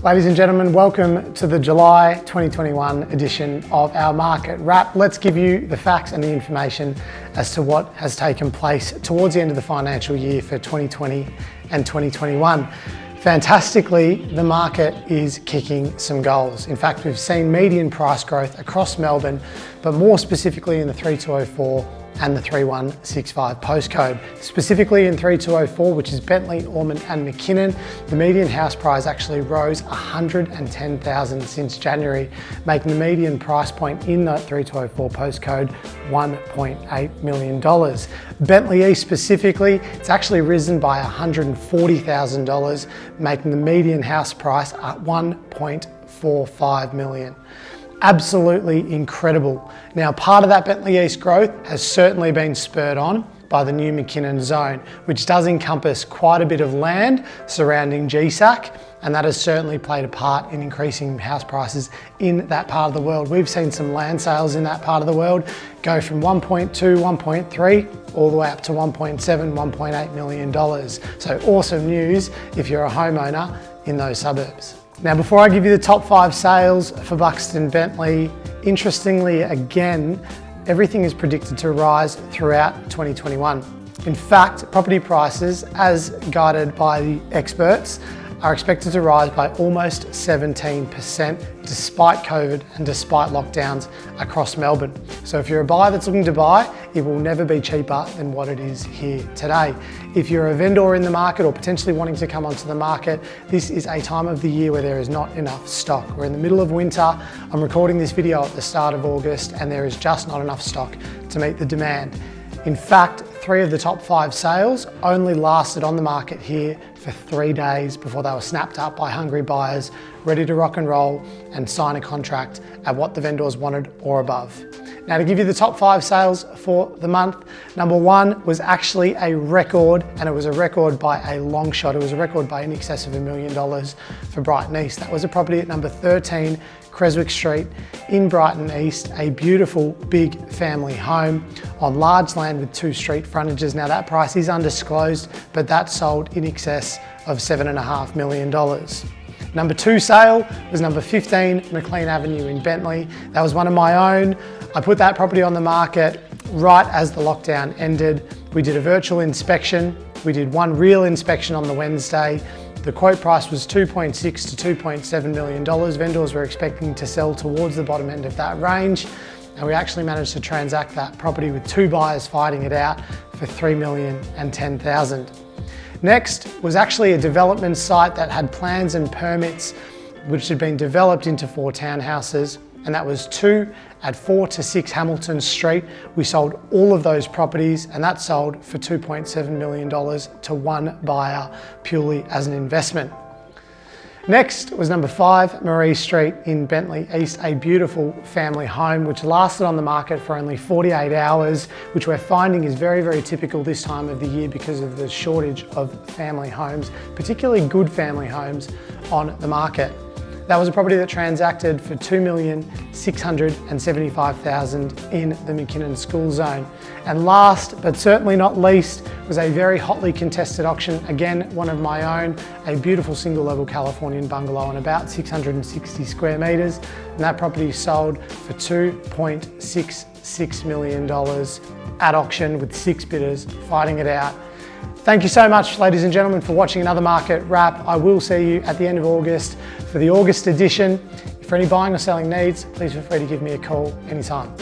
Ladies and gentlemen, welcome to the July 2021 edition of our Market Wrap. Let's give you the facts and the information as to what has taken place towards the end of the financial year for 2020 and 2021. Fantastically, the market is kicking some goals. In fact, we've seen median price growth across Melbourne, but more specifically in the 3204 and the 3165 postcode. Specifically in 3204, which is Bentleigh, Ormond and McKinnon, the median house price actually rose 110,000 since January, making the median price point in that 3204 postcode $1.8 million. Bentleigh East specifically, it's actually risen by $140,000, making the median house price at $1.45 million. Absolutely incredible. Now, part of that Bentleigh East growth has certainly been spurred on by the new McKinnon zone, which does encompass quite a bit of land surrounding GSAC, and that has certainly played a part in increasing house prices in that part of the world. We've seen some land sales in that part of the world go from 1.2, 1.3, all the way up to 1.7, $1.8 million. So awesome news if you're a homeowner in those suburbs. Now, before I give you the top 5 sales for Buxton Bentleigh, interestingly again, everything is predicted to rise throughout 2021. In fact, property prices, as guided by the experts, are expected to rise by almost 17% despite COVID and despite lockdowns across Melbourne. So if you're a buyer that's looking to buy, it will never be cheaper than what it is here today. If you're a vendor in the market or potentially wanting to come onto the market, this is a time of the year where there is not enough stock. We're in the middle of winter. I'm recording this video at the start of August and there is just not enough stock to meet the demand. In fact, 3 of the top 5 sales only lasted on the market here for 3 days before they were snapped up by hungry buyers, ready to rock and roll and sign a contract at what the vendors wanted or above. Now, to give you the top 5 sales for the month, number 1 was actually a record, and it was a record by a long shot. It was a record by in excess of $1 million for Brighton East. That was a property at number 13, Creswick Street in Brighton East, a beautiful big family home on large land with 2 street frontages. Now, that price is undisclosed, but that sold in excess of $7.5 million. Number 2 sale was number 15 McLean Avenue in Bentleigh. That was one of my own. I put that property on the market right as the lockdown ended. We did a virtual inspection. We did one real inspection on the Wednesday. The quote price was $2.6 to $2.7 million. Vendors were expecting to sell towards the bottom end of that range. And we actually managed to transact that property with 2 buyers fighting it out for $3,010,000. Next was actually a development site that had plans and permits which had been developed into 4 townhouses, and that was 2 at 4 to 6 Hamilton Street. We sold all of those properties and that sold for $2.7 million to 1 buyer purely as an investment. Next was number 5 Maree Street in Bentleigh East, a beautiful family home which lasted on the market for only 48 hours, which we're finding is very, very typical this time of the year because of the shortage of family homes, particularly good family homes on the market. That was a property that transacted for $2,675,000 in the McKinnon school zone. And last but certainly not least was a very hotly contested auction, again one of my own, a beautiful single level Californian bungalow on about 660 square metres, and that property sold for $2.66 million at auction with 6 bidders fighting it out. Thank you so much, ladies and gentlemen, for watching another Market Wrap. I will see you at the end of August for the August edition. For any buying or selling needs, please feel free to give me a call anytime.